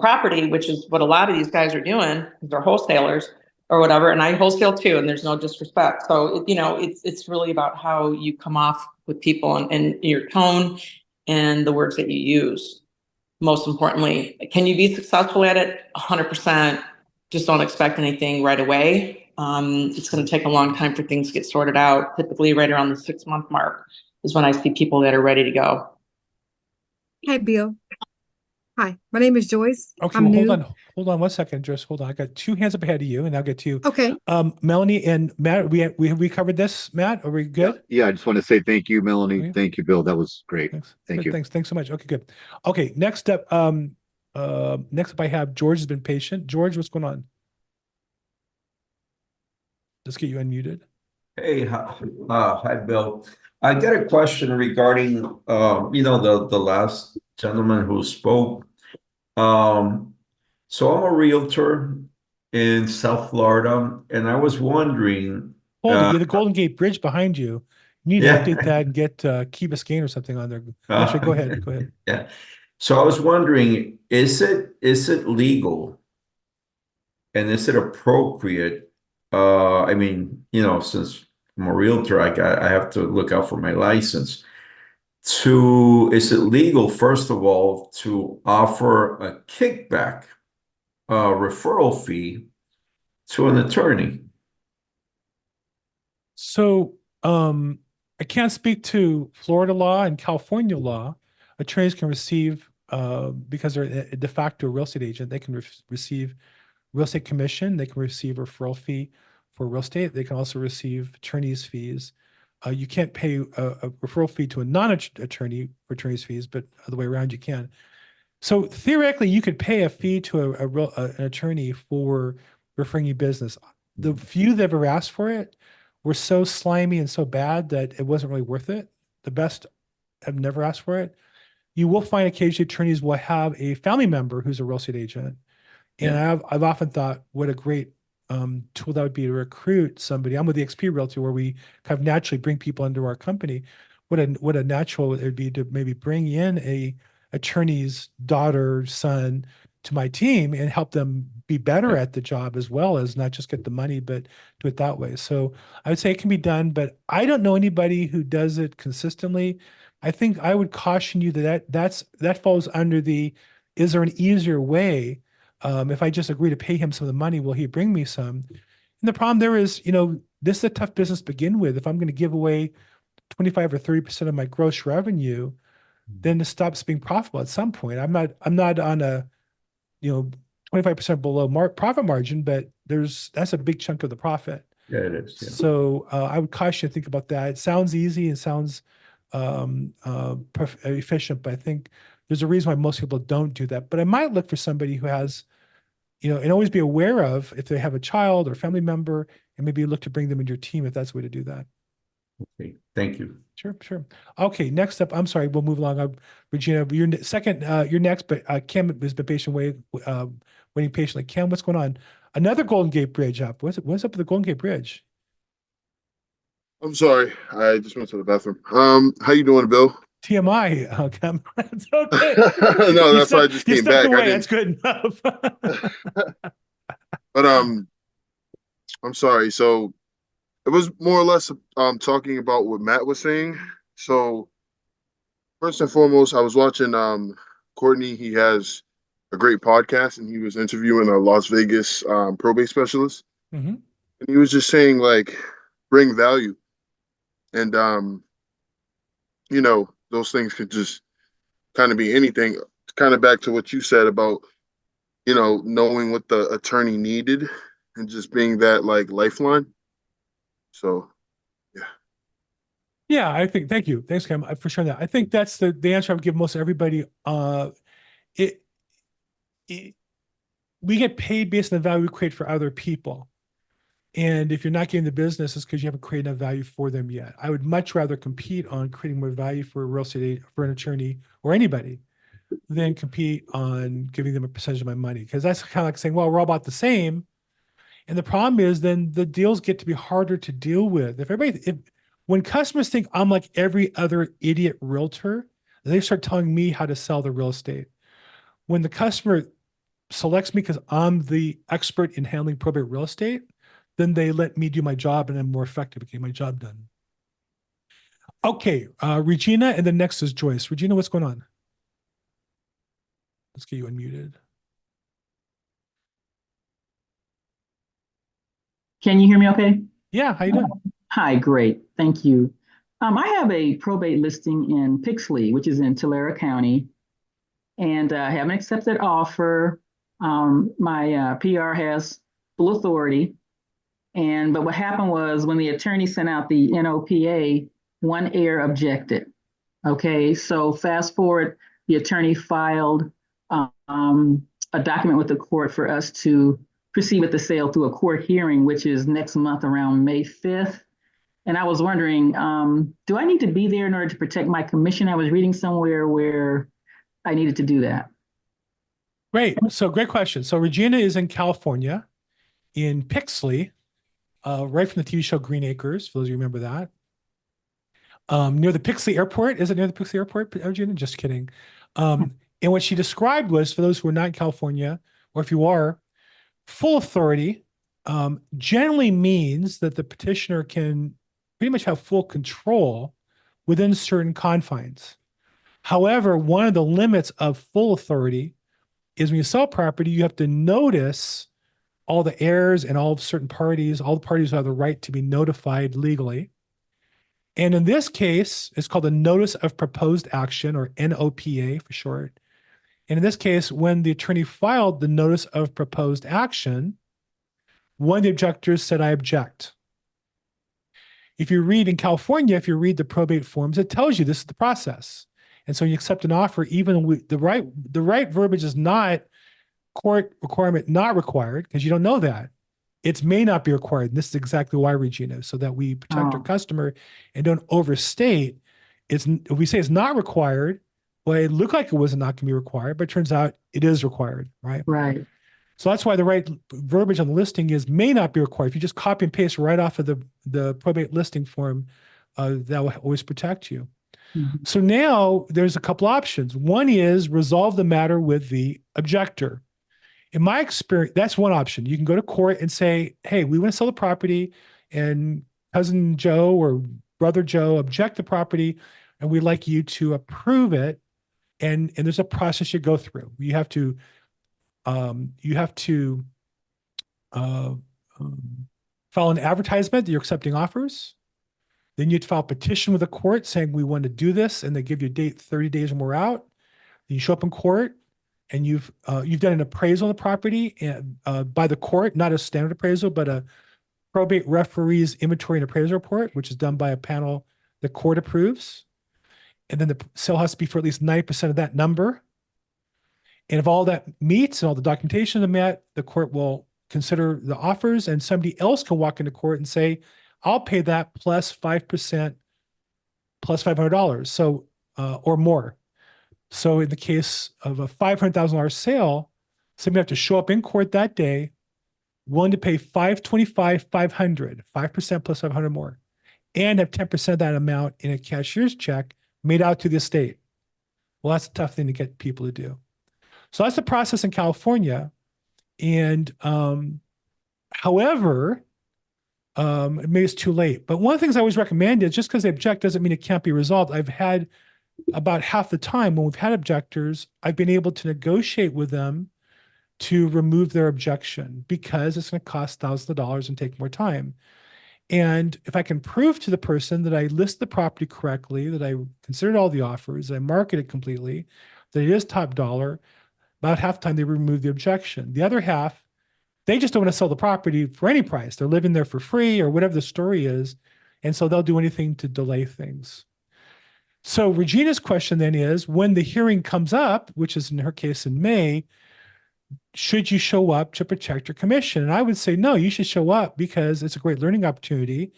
property, which is what a lot of these guys are doing. They're wholesalers or whatever. And I wholesale too, and there's no disrespect. So, it's really about how you come off with people and your tone and the words that you use. Most importantly, can you be successful at it? 100%. Just don't expect anything right away. It's going to take a long time for things to get sorted out. Typically right around the 6-month mark is when I see people that are ready to go. Hi, Bill. Hi, my name is Joyce. Okay, I'm well, new. hold on 1 second. Just hold on. I got 2 hands up ahead of you, and I'll get to you. Okay. Melanie and Matt, we covered this. Matt, are we good? Yeah, I just want to say thank you, Melanie. Okay. Thank you, Bill. That was great. Thanks. Thank Good, you. Thanks so much. Okay, good. Okay, next up, I have George has been patient. George, what's going on? Let's get you unmuted. Hey, hi, Bill. I got a question regarding, the last gentleman who spoke. So I'm a realtor in South Florida, and I was wondering. Hold it. You have the Golden Gate Bridge behind you. You need to Yeah. update that and get Key Biscayne or something on there. Actually, go ahead. Yeah. So I was wondering, is it legal and is it appropriate? I mean, since I'm a realtor, I have to look out for my license. Is it legal, first of all, to offer a kickback, referral fee to an attorney? So, I can't speak to Florida law and California law. Attorneys can receive, because they're a de facto real estate agent, they can receive real estate commission. They can receive a referral fee for real estate. They can also receive attorney's fees. You can't pay a referral fee to a non-attorney for attorney's fees, but other way around you can. So theoretically, you could pay a fee to an attorney for referring you business. The few that ever asked for it were so slimy and so bad that it wasn't really worth it. The best have never asked for it. You will find occasionally attorneys will have a family member who's a real estate agent. And I've often thought what a great tool that would be to recruit somebody. I'm with the XP Realty where we kind of naturally bring people into our company. What a natural it would be to maybe bring in a attorney's daughter, son, to my team and help them be better at the job, as well as not just get the money, but do it that way. So I would say it can be done, but I don't know anybody who does it consistently. I think I would caution you that falls under the, is there an easier way? If I just agree to pay him some of the money, will he bring me some? And the problem there is, this is a tough business to begin with. If I'm going to give away 25 or 30% of my gross revenue, then it stops being profitable at some point. I'm not on a, 25% below profit margin, but that's a big chunk of the profit. Yeah, it is. Yeah. So I would caution you to think about that. It sounds easy. It sounds efficient, but I think there's a reason why most people don't do that. But I might look for somebody who has, and always be aware of if they have a child or family member, and maybe look to bring them into your team if that's the way to do that. Okay, thank you. Sure. Okay, next up, I'm sorry, we'll move along. Regina, you're next, but Kim has been waiting patiently. Kim, what's going on? Another Golden Gate Bridge up. What's up with the Golden Gate Bridge? I'm sorry, I just went to the bathroom. How you doing, Bill? TMI. Kim. It's okay. No, that's why I just came back. Away. That's good enough. But I'm sorry. So it was more or less talking about what Matt was saying. So first and foremost, I was watching Courtney. He has a great podcast, and he was interviewing a Las Vegas probate specialist. Mm-hmm. And he was just saying, like, bring value. And those things could just kind of be anything. Kind of back to what you said about, knowing what the attorney needed and just being that like lifeline. So, yeah. Yeah, I think, thank you. Thanks, Cam, for sharing that. I think that's the answer I would give most everybody. We get paid based on the value we create for other people. And if you're not getting the business, it's because you haven't created enough value for them yet. I would much rather compete on creating more value for a real estate, for an attorney or anybody, than compete on giving them a percentage of my money. Because that's kind of like saying, well, we're all about the same. And the problem is then the deals get to be harder to deal with. When customers think I'm like every other idiot realtor, they start telling me how to sell the real estate. When the customer selects me because I'm the expert in handling probate real estate, then they let me do my job and I'm more effective at getting my job done. Okay, Regina, and then next is Joyce. Regina, what's going on? Let's get you unmuted. Can you hear me okay? Yeah, how you doing? Hi, great, thank you. I have a probate listing in Pixley, which is in Tulare County, and I have an accepted offer. My PR has full authority. But what happened was when the attorney sent out the NOPA, one heir objected. Okay, so fast forward, the attorney filed a document with the court for us to proceed with the sale through a court hearing, which is next month around May 5th. And I was wondering, do I need to be there in order to protect my commission? I was reading somewhere where I needed to do that. Great, so great question. So Regina is in California, in Pixley, right from the TV show Green Acres, for those of you who remember that. Near the Pixley Airport. Is it near the Pixley Airport, Regina? Just kidding. And what she described was, for those who are not in California, or if you are, full authority generally means that the petitioner can pretty much have full control within certain confines. However, one of the limits of full authority is when you sell property, you have to notice all the heirs and all of certain parties, all the parties who have the right to be notified legally. And in this case, it's called a Notice of Proposed Action, or NOPA for short. And in this case, when the attorney filed the Notice of Proposed Action, one of the objectors said, I object. If you read in California, if you read the probate forms, it tells you this is the process. And so you accept an offer, even with the right verbiage is not court requirement not required, because you don't know that. It may not be required. And this is exactly why, Regina, so that we protect our customer and don't overstate. If we say it's not required, well, it looked like it was not going to be required, but it turns out it is required, right? Right. So that's why the right verbiage on the listing is may not be required. If you just copy and paste right off of the probate listing form, that will always protect you. Mm-hmm. So now there's a couple options. One is resolve the matter with the objector. In my experience, that's one option. You can go to court and say, hey, we want to sell the property, and cousin Joe or brother Joe object the property, and we'd like you to approve it. And there's a process you go through. You have to uh, file an advertisement that you're accepting offers. Then you have to file a petition with the court saying we want to do this, and they give you a date 30 days or more out. Then you show up in court, and you've done an appraisal of the property and by the court, not a standard appraisal, but a probate referee's inventory and appraisal report, which is done by a panel the court approves. And then the sale has to be for at least 90% of that number. And if all that meets and all the documentation is met, the court will consider the offers, and somebody else can walk into court and say, I'll pay that plus 5% plus $500. So, or more. So in the case of a $500,000 sale, somebody have to show up in court that day, willing to pay $525, $500, 5% plus 500 more, and have 10% of that amount in a cashier's check made out to the estate. Well, that's a tough thing to get people to do. So that's the process in California. And however, maybe it's too late. But one of the things I always recommend is just because they object doesn't mean it can't be resolved. I've had about half the time when we've had objectors, I've been able to negotiate with them to remove their objection because it's going to cost thousands of dollars and take more time. And if I can prove to the person that I list the property correctly, that I considered all the offers, I market it completely, that it is top dollar, about half the time they remove the objection. The other half, they just don't want to sell the property for any price. They're living there for free or whatever the story is. And so they'll do anything to delay things. So Regina's question then is, when the hearing comes up, which is in her case in May, should you show up to protect your commission? And I would say, no, you should show up because it's a great learning opportunity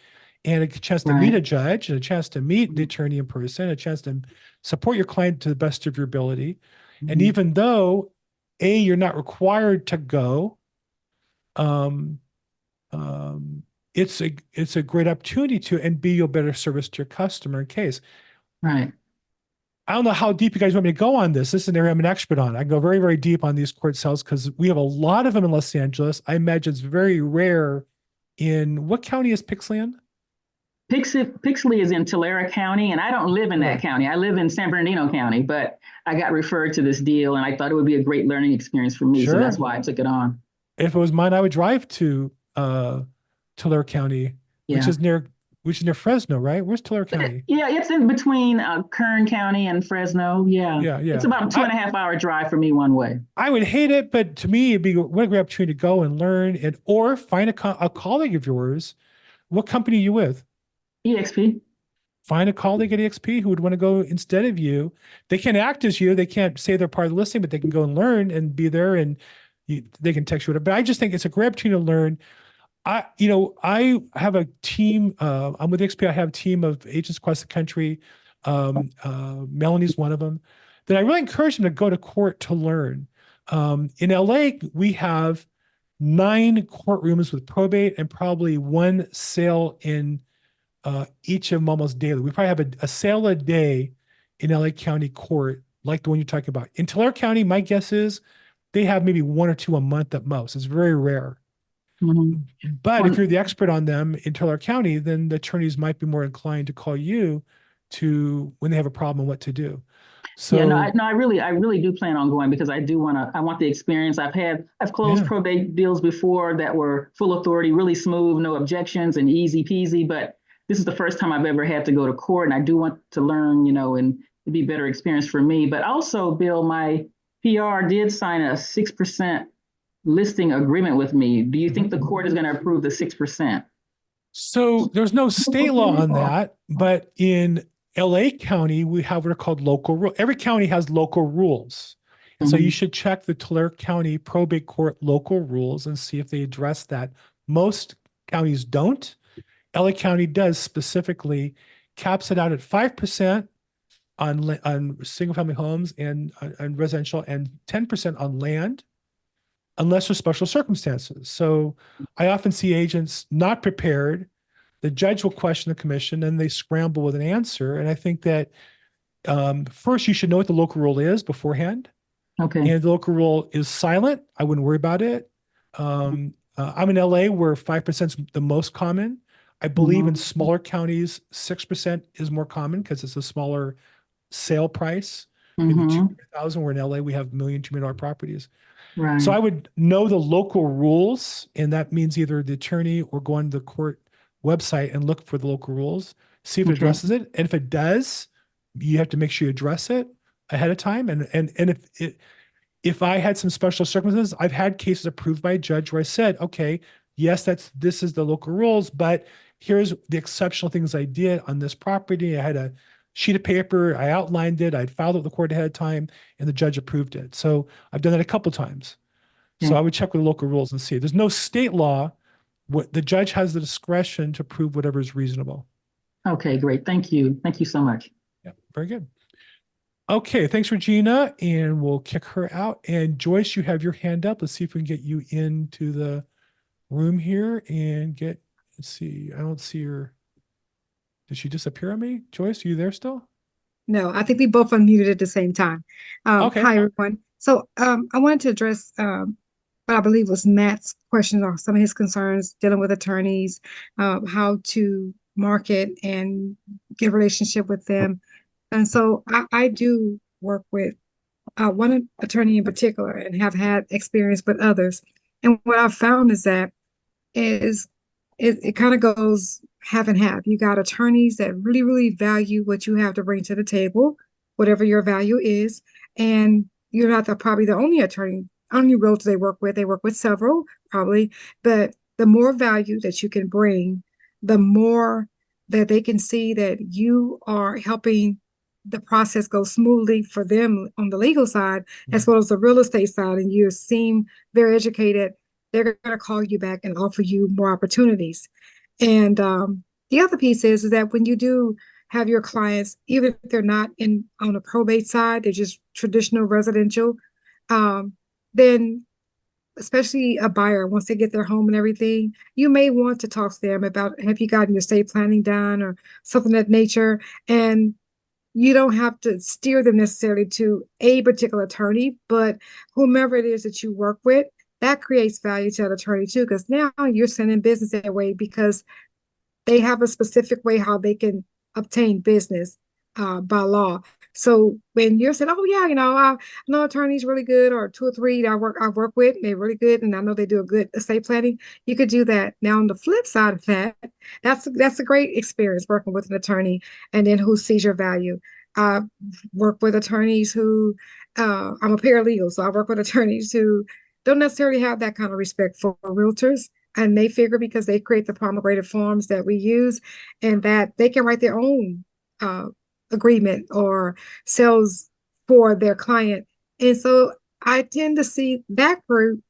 and a chance to meet a judge and a chance to meet the attorney in person, a chance to support your client to the best of your ability. Mm-hmm. And even though you're not required to go, it's a great opportunity to, and B, you'll better service to your customer in case. Right. I don't know how deep you guys want me to go on this. This is an area I'm an expert on. I go very, very deep on these court sales because we have a lot of them in Los Angeles. I imagine it's very rare in, what county is Pixley in? Pixley is in Tulare County, and I don't live in that county. I live in San Bernardino County, but I got referred to this deal, and I thought it would be a great learning experience for me. Sure. So that's why I took it on. If it was mine, I would drive to Tulare County, which is near Fresno, right? Where's Tulare County? Yeah, it's in between Kern County and Fresno. Yeah. It's about a 2.5 hour drive for me one way. I would hate it, but to me, it'd be what a great opportunity to go and learn or find a colleague of yours. What company are you with? EXP. Find a colleague at EXP who would want to go instead of you. They can't act as you. They can't say they're part of the listing, but they can go and learn and be there, and they can text you. But I just think it's a great opportunity to learn. I have a team. I'm with XP. I have a team of agents across the country. Melanie's one of them. That I really encourage them to go to court to learn. In LA, we have 9 courtrooms with probate and probably 1 sale in each of them almost daily. We probably have a sale a day in LA County Court, like the one you're talking about. In Tulare County, my guess is they have maybe 1 or 2 a month at most. It's very rare. Mm-hmm. But if you're the expert on them in Tulare County, then the attorneys might be more inclined to call you to when they have a problem and what to do. So I really do plan on going because I want the experience. I've closed probate deals before that were full authority, really smooth, no objections and easy peasy. But this is the first time I've ever had to go to court, and I do want to learn, and it'd be a better experience for me. But also, Bill, my PR did sign a 6% listing agreement with me. Do you think the court is going to approve the 6%? So there's no state law on that, but in LA County, we have what are called local rules. Every county has local rules. And so you should check the Tulare County Probate Court local rules and see if they address that. Most counties don't. LA County does specifically, caps it out at 5% on single family homes and on residential, and 10% on land, unless there's special circumstances. So I often see agents not prepared. The judge will question the commission and they scramble with an answer. And I think that first you should know what the local rule is beforehand. Okay. And the local rule is silent. I wouldn't worry about it. I'm in LA where 5% is the most common. I believe in smaller counties, 6% is more common because it's a smaller sale price. Maybe 200,000. Where in LA we have $1 million, $2 million properties. Right. So I would know the local rules, and that means either the attorney or go on the court website and look for the local rules, see if it addresses it. And if it does, you have to make sure you address it ahead of time. And if I had some special circumstances, I've had cases approved by a judge where I said, okay, yes, this is the local rules, but here's the exceptional things I did on this property. I had a sheet of paper, I outlined it, I'd filed it with the court ahead of time, and the judge approved it. So I've done that a couple times. So I would check with the local rules and see. There's no state law. What the judge has the discretion to approve whatever is reasonable. Okay, great. Thank you. Thank you so much. Yeah, very good. Okay, thanks, Regina, and we'll kick her out. And Joyce, you have your hand up. Let's see if we can get you into the room here and get, let's see, I don't see her. Did she disappear on me? Joyce, are you there still? No, I think we both unmuted at the same time. Okay. Hi, everyone. So I wanted to address what I believe was Matt's question or some of his concerns dealing with attorneys, how to market and get a relationship with them. And so I do work with one attorney in particular and have had experience with others. And what I've found is that it kind of goes half and half. You got attorneys that really, really value what you have to bring to the table, whatever your value is. And you're not probably the only realtor they work with. They work with several, probably. But the more value that you can bring, the more that they can see that you are helping the process go smoothly for them on the legal side, as well as the real estate side, and you seem very educated, they're going to call you back and offer you more opportunities. And the other piece is that when you do have your clients, even if they're not on the probate side, they're just traditional residential, then especially a buyer, once they get their home and everything, you may want to talk to them about, have you gotten your estate planning done or something of that nature? And you don't have to steer them necessarily to a particular attorney, but whomever it is that you work with, that creates value to that attorney too, because now you're sending business their way because they have a specific way how they can obtain business by law. So when you're saying, oh yeah, I know attorneys really good, or two or three that I work with, they're really good, and I know they do a good estate planning, you could do that. Now on the flip side of that, that's a great experience working with an attorney and then who sees your value. I work with attorneys who I'm a paralegal, so I work with attorneys who don't necessarily have that kind of respect for realtors. And they figure because they create the promulgated forms that we use and that they can write their own agreement or sales for their client. And so I tend to see that group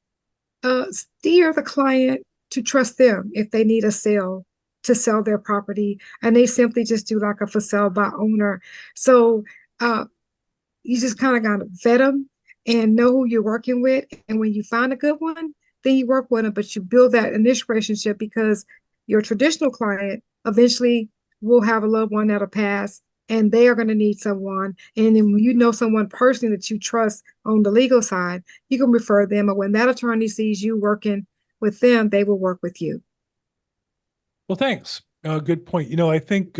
steer the client to trust them if they need a sale to sell their property. And they simply just do like a for sale by owner. So you just kind of got to vet them and know who you're working with. And when you find a good one, then you work with them, but you build that initial relationship because your traditional client eventually will have a loved one that'll pass and they are going to need someone. And then when you know someone personally that you trust on the legal side, you can refer them. Or when that attorney sees you working with them, they will work with you. Well, thanks. Good point. I think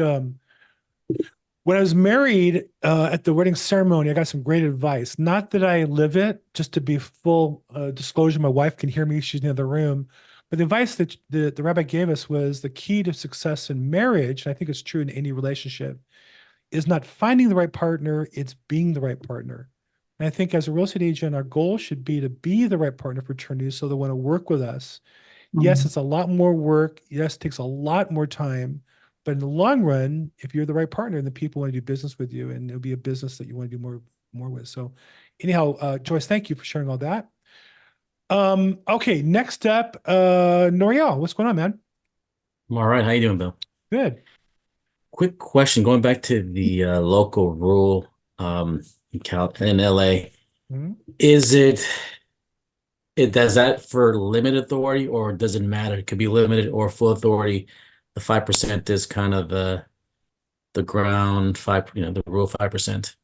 when I was married at the wedding ceremony, I got some great advice. Not that I live it, just to be full disclosure, my wife can hear me, she's in the other room. But the advice that the rabbi gave us was the key to success in marriage, and I think it's true in any relationship, is not finding the right partner, it's being the right partner. And I think as a real estate agent, our goal should be to be the right partner for attorneys so they want to work with us. Yes, it's a lot more work. Yes, it takes a lot more time. But in the long run, if you're the right partner, then people want to do business with you, and it'll be a business that you want to do more with. So anyhow, Joyce, thank you for sharing all that. Okay, next up, Noriel, what's going on, man? I'm all right. How you doing, Bill? Good. Quick question, going back to the local rule in LA. Is does that for limited authority, or does it matter? It could be limited or full authority. The 5% is kind of the ground 5, the rule 5%.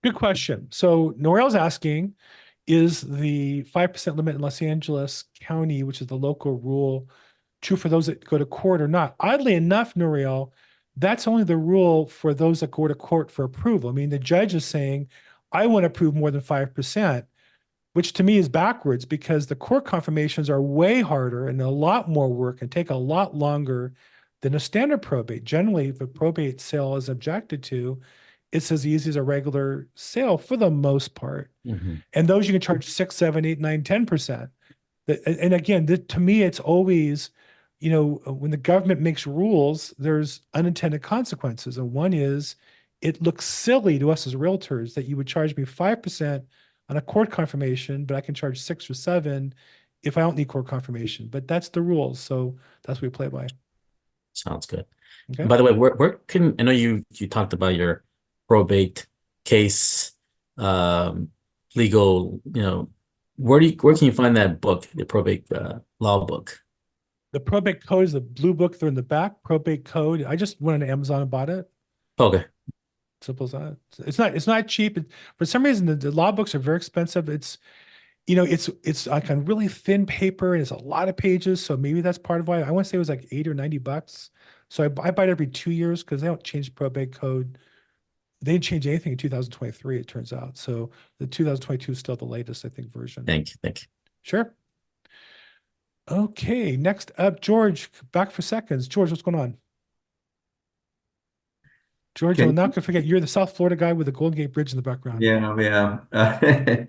Good question. So Noriel's asking, is the 5% limit in Los Angeles County, which is the local rule, true for those that go to court or not? Oddly enough, Noriel, that's only the rule for those that go to court for approval. I mean, the judge is saying, I want to approve more than 5%, which to me is backwards because the court confirmations are way harder and a lot more work and take a lot longer than a standard probate. Generally, if a probate sale is objected to, it's as easy as a regular sale for the most part. And those you can charge 6, 7, 8, 9, 10%. And again, to me, it's always, when the government makes rules, there's unintended consequences. And one is, it looks silly to us as realtors that you would charge me 5% on a court confirmation, but I can charge 6 or 7 if I don't need court confirmation. But that's the rules. So that's what we play by. Sounds good. Okay. By the way, where can I know you talked about your probate case, legal, where can you find that book, the probate law book? The probate code is the blue book. They're in the back. Probate code. I just went on Amazon and bought it. Okay. Simple as that. It's not cheap. For some reason, the law books are very expensive. It's like on really thin paper and it's a lot of pages. So maybe that's part of why. I want to say it was like $80 or $90. So I buy it every 2 years because they don't change the probate code. They didn't change anything in 2023, it turns out. So the 2022 is still the latest, I think, version. Thank you. Sure. Okay, next up, George, back for seconds. George, what's going on? George, I'm not going to forget, you're the South Florida guy with the Golden Gate Bridge in the background. Yeah.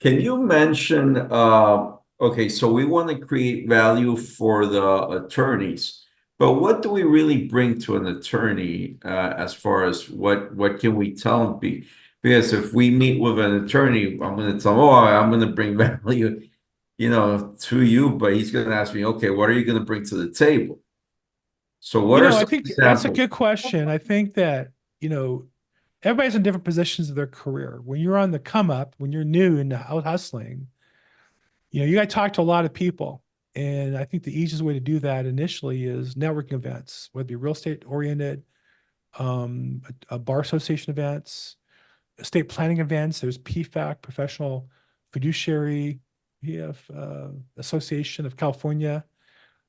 Can you mention, okay, so we want to create value for the attorneys, but what do we really bring to an attorney as far as what can we tell them? Because if we meet with an attorney, I'm going to tell him, oh, I'm going to bring value, to you, but he's going to ask me, okay, what are you going to bring to the table? So what are some I think examples? that's a good question. I think that, everybody's in different positions of their career. When you're on the come up, when you're new and out hustling, you got to talk to a lot of people. And I think the easiest way to do that initially is networking events, whether it be real estate oriented, a bar association events, estate planning events. There's PFAC, Professional Fiduciary Association of California.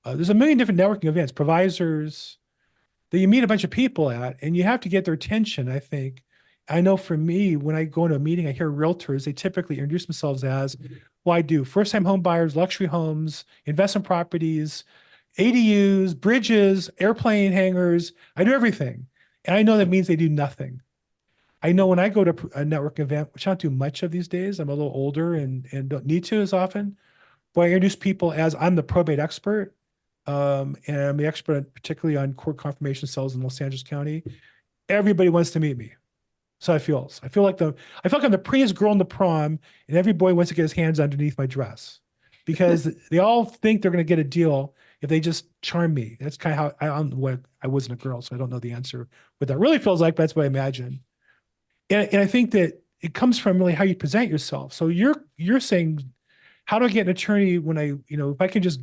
There's a million different networking events, provisors that you meet a bunch of people at, and you have to get their attention, I think. I know for me, when I go into a meeting, I hear realtors, they typically introduce themselves as, well, I do first-time home buyers, luxury homes, investment properties, ADUs, bridges, airplane hangars. I do everything. And I know that means they do nothing. I know when I go to a network event, which I don't do much of these days, I'm a little older and don't need to as often, but I introduce people as I'm the probate expert. And I'm the expert particularly on court confirmation sales in Los Angeles County. Everybody wants to meet me. So I feel like I'm the prettiest girl in the prom, and every boy wants to get his hands underneath my dress because they all think they're going to get a deal if they just charm me. That's kind of how I wasn't a girl, so I don't know the answer what that really feels like, but that's what I imagine. And I think that it comes from really how you present yourself. So you're saying, how do I get an attorney when if I can just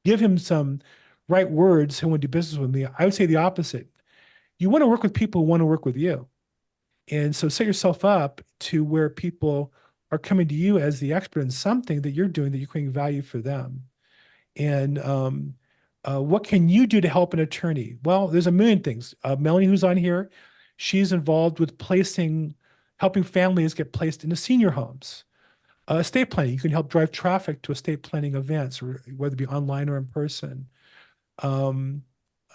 give him some right words who want to do business with me? I would say the opposite. You want to work with people who want to work with you. And so set yourself up to where people are coming to you as the expert in something that you're doing that you're creating value for them. And what can you do to help an attorney? Well, there's a million things. Melanie, who's on here, she's involved with helping families get placed into senior homes. Estate planning, you can help drive traffic to estate planning events, or whether it be online or in person.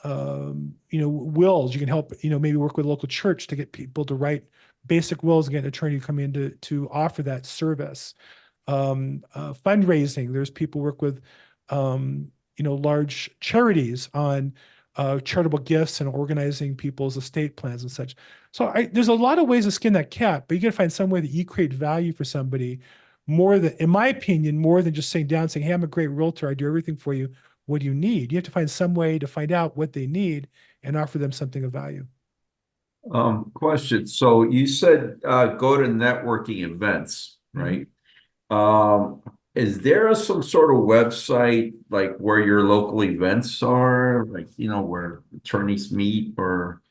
Wills, you can help, maybe work with a local church to get people to write basic wills and get an attorney to come in to offer that service. Fundraising, there's people work with, large charities on charitable gifts and organizing people's estate plans and such. So there's a lot of ways to skin that cat, but you got to find some way that you create value for somebody in my opinion, more than just sitting down and saying, hey, I'm a great realtor. I do everything for you. What do you need? You have to find some way to find out what they need and offer them something of value. Question. So you said go to networking events, right? Is there some sort of website like where your local events are, like where attorneys meet, or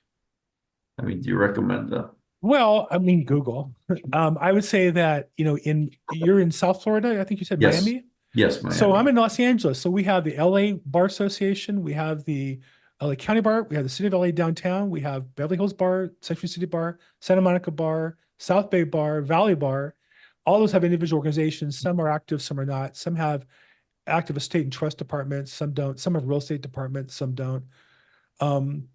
do you recommend that? Well, I mean, Google. I would say that, you're in South Florida. I think you said Yes. Miami. Yes, So I'm Miami. in Los Angeles. So we have the LA Bar Association. We have the LA County Bar. We have the City of LA downtown. We have Beverly Hills Bar, Century City Bar, Santa Monica Bar, South Bay Bar, Valley Bar. All those have individual organizations. Some are active, some are not. Some have active estate and trust departments. Some don't. Some have real estate departments. Some don't. Um,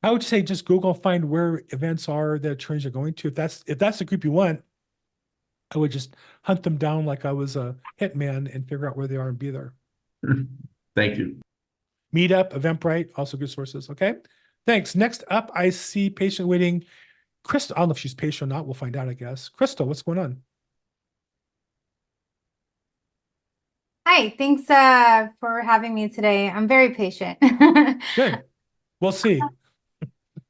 I would say just Google, find where events are that attorneys are going to. If that's the group you want, I would just hunt them down like I was a hitman and figure out where they are and be there. Thank you. Meetup, Eventbrite, also good sources. Okay. Thanks. Next up, I see patient waiting. Crystal, I don't know if she's patient or not. We'll find out, I guess. Crystal, what's going on? Hi, thanks for having me today. I'm very patient. Good. We'll see.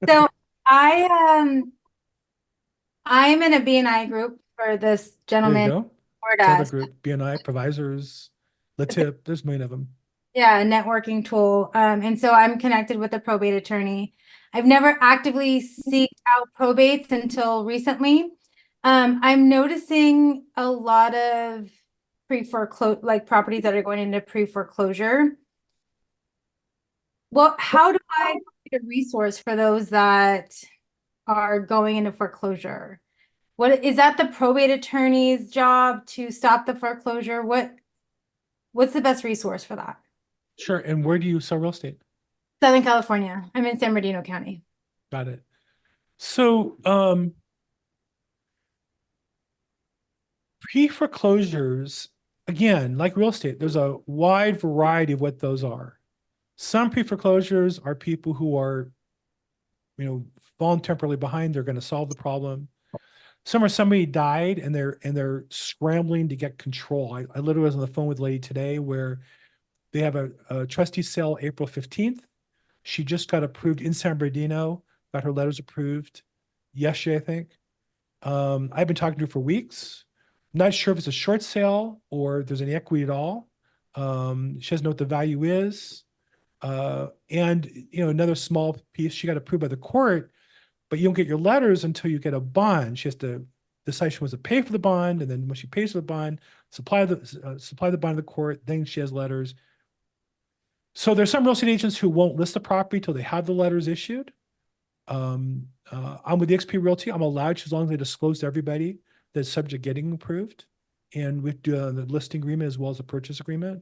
So I'm in a BNI group for this There you gentleman. go. Florida. Another group, BNI, Provisors, Latip, there's a million of them. Yeah, a networking tool. And so I'm connected with a probate attorney. I've never actively seeked out probates until recently. I'm noticing a lot of pre-foreclosure, like properties that are going into pre-foreclosure. Well, how do I get a resource for those that are going into foreclosure? What is that the probate attorney's job to stop the foreclosure? What's the best resource for that? Sure. And where do you sell real estate? Southern California. I'm in San Bernardino County. Got it. So, pre-foreclosures, again, like real estate, there's a wide variety of what those are. Some pre-foreclosures are people who are, falling temporarily behind. They're going to solve the problem. Some are somebody died and they're scrambling to get control. I literally was on the phone with a lady today where they have a trustee sale April 15th. She just got approved in San Bernardino, got her letters approved yesterday, I think. I've been talking to her for weeks. Not sure if it's a short sale or there's any equity at all. She doesn't know what the value is. Another small piece, she got approved by the court, but you don't get your letters until you get a bond. She has to decide she wants to pay for the bond, and then when she pays for the bond, supply the bond to the court, then she has letters. So there's some real estate agents who won't list the property till they have the letters issued. I'm with the XP Realty. I'm allowed to, as long as they disclose to everybody that's subject to getting approved. And we do the listing agreement as well as the purchase agreement.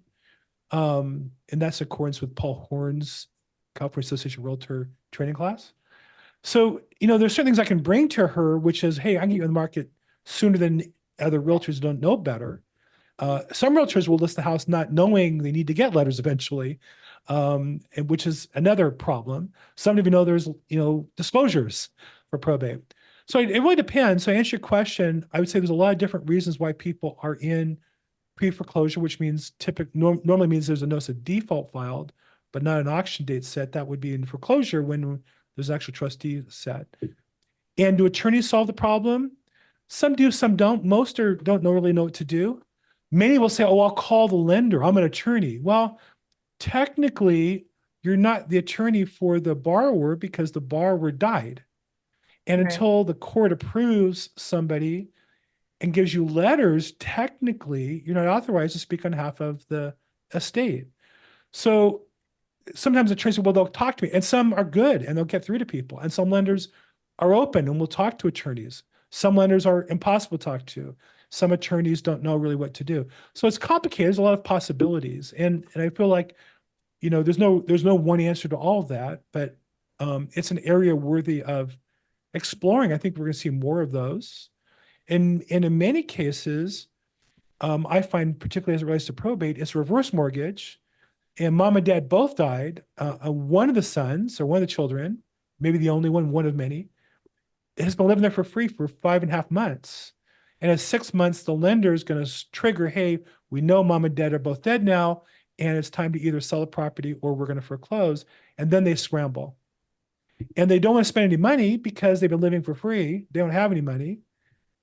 And that's in accordance with Paul Horn's California Association Realtor training class. So, there's certain things I can bring to her, which is, hey, I can get you in the market sooner than other realtors don't know better. Some realtors will list the house not knowing they need to get letters eventually, and which is another problem. Some don't even know there's, disclosures for probate. So it really depends. So to answer your question, I would say there's a lot of different reasons why people are in pre-foreclosure, which means normally means there's a notice of default filed, but not an auction date set. That would be in foreclosure when there's an actual trustee set. And do attorneys solve the problem? Some do, some don't. Most don't really know what to do. Many will say, oh, I'll call the lender. I'm an attorney. Well, technically, you're not the attorney for the borrower because the borrower died. And Right. until the court approves somebody and gives you letters, technically, you're not authorized to speak on behalf of the estate. So sometimes attorneys say, well, they'll talk to me. And some are good and they'll get through to people. And some lenders are open and will talk to attorneys. Some lenders are impossible to talk to. Some attorneys don't know really what to do. So it's complicated. There's a lot of possibilities. And I feel like, there's no one answer to all of that, but it's an area worthy of exploring. I think we're going to see more of those. And in many cases, I find, particularly as it relates to probate, it's reverse mortgage. And mom and dad both died. One of the sons or one of the children, maybe the only one of many, has been living there for free for 5.5 months. And at 6 months, the lender is going to trigger, hey, we know mom and dad are both dead now, and it's time to either sell the property or we're going to foreclose. And then they scramble. And they don't want to spend any money because they've been living for free. They don't have any money.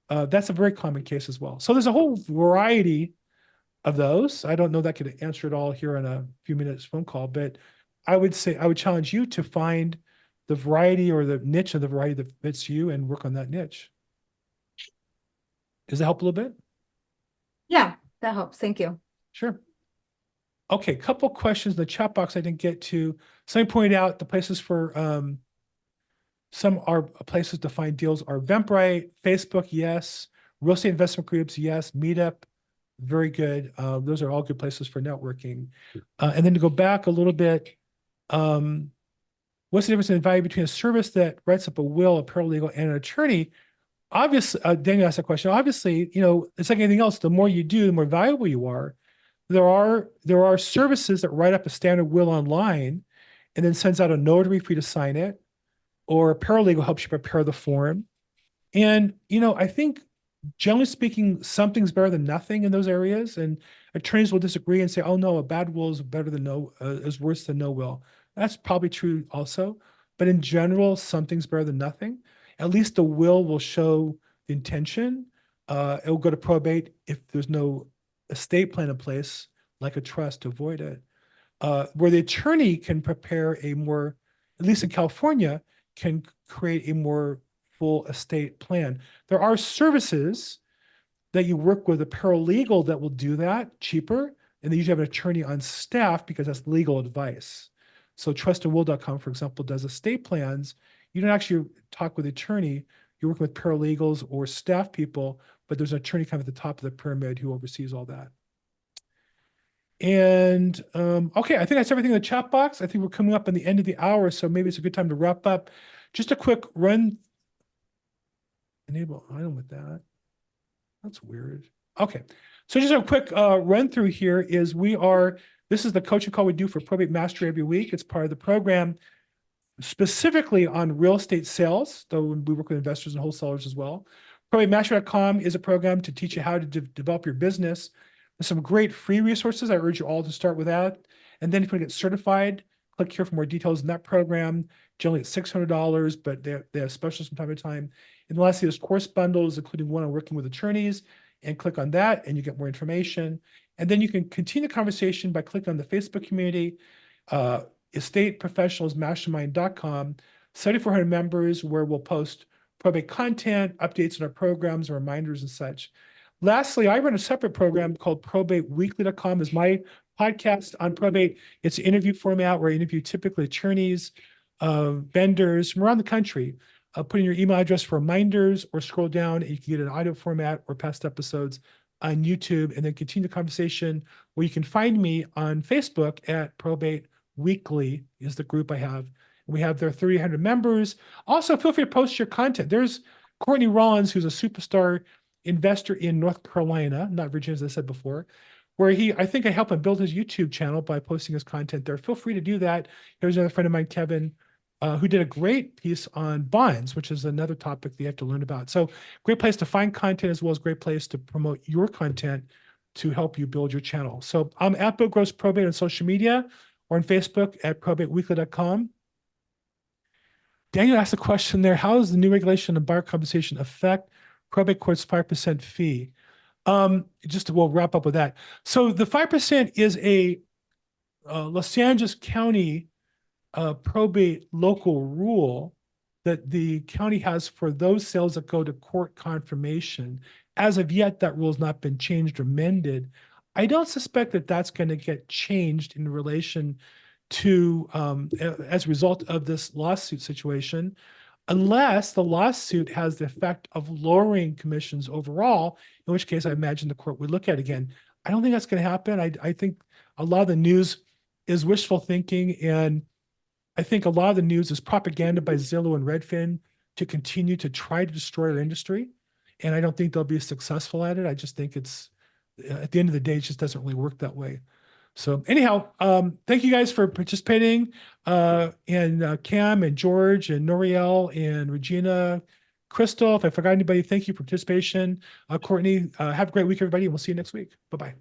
That's a very common case as well. So there's a whole variety of those. I don't know that could answer it all here in a few minutes phone call, but I would say, I would challenge you to find the variety or the niche of the variety that fits you and work on that niche. Does that help a little bit? Yeah, that helps. Thank you. Sure. Okay, couple questions in the chat box I didn't get to. Somebody pointed out the places for some are places to find deals are Eventbrite, Facebook, yes. Real estate investment groups, yes. Meetup, very good. Those are all good places for networking. And then to go back a little bit, what's the difference in value between a service that writes up a will, a paralegal, and an attorney? Obviously, Daniel asked that question. Obviously, it's like anything else. The more you do, the more valuable you are. There are services that write up a standard will online and then sends out a notary for you to sign it, or a paralegal helps you prepare the form. And, I think generally speaking, something's better than nothing in those areas. And attorneys will disagree and say, oh no, a bad will is better than is worse than no will. That's probably true also. But in general, something's better than nothing. At least the will show the intention. It will go to probate if there's no estate plan in place, like a trust, to avoid it. Where the attorney can prepare a more, at least in California, can create a more full estate plan. There are services that you work with a paralegal that will do that cheaper, and they usually have an attorney on staff because that's legal advice. So trustandwill.com, for example, does estate plans. You don't actually talk with the attorney. You're working with paralegals or staff people, but there's an attorney kind of at the top of the pyramid who oversees all that. And okay, I think that's everything in the chat box. I think we're coming up on the end of the hour, so maybe it's a good time to wrap up. Just a quick run. Enable item with that. That's weird. Okay, so just a quick run through here is this is the coaching call we do for Probate Mastery every week. It's part of the program specifically on real estate sales, though we work with investors and wholesalers as well. ProbateMastery.com is a program to teach you how to develop your business. There's some great free resources. I urge you all to start with that. And then if you want to get certified, click here for more details in that program. Generally it's $600, but they have specials from time to time. And lastly, there's course bundles, including one on working with attorneys, and click on that and you get more information. And then you can continue the conversation by clicking on the Facebook community, estateprofessionalsmastermind.com, 7,400 members where we'll post probate content, updates on our programs, reminders and such. Lastly, I run a separate program called probateweekly.com is my podcast on probate. It's an interview format where I interview typically attorneys, vendors from around the country. Put in your email address for reminders or scroll down and you can get an audio format or past episodes on YouTube, and then continue the conversation where you can find me on Facebook at Probate Weekly is the group I have. We have their 300 members. Also, feel free to post your content. There's Courtney Rollins, who's a superstar investor in North Carolina, not Virginia, as I said before, where I think I helped him build his YouTube channel by posting his content there. Feel free to do that. Here's another friend of mine, Kevin, who did a great piece on bonds, which is another topic that you have to learn about. So great place to find content as well as great place to promote your content to help you build your channel. So I'm at Bill Gross Probate on social media or on Facebook at probateweekly.com. Daniel asked a question there. How does the new regulation on buyer compensation affect probate court's 5% fee? We'll wrap up with that. So the 5% is a Los Angeles County probate local rule that the county has for those sales that go to court confirmation. As of yet, that rule has not been changed or amended. I don't suspect that that's going to get changed in relation to as a result of this lawsuit situation, unless the lawsuit has the effect of lowering commissions overall, in which case I imagine the court would look at it again. I don't think that's going to happen. I think a lot of the news is wishful thinking, and I think a lot of the news is propaganda by Zillow and Redfin to continue to try to destroy our industry. And I don't think they'll be successful at it. I just think it's, at the end of the day, it just doesn't really work that way. So anyhow, thank you guys for participating. And Cam and George and Noriel and Regina, Crystal, if I forgot anybody, thank you for participation. Courtney, have a great week, everybody, and we'll see you next week. Bye-bye.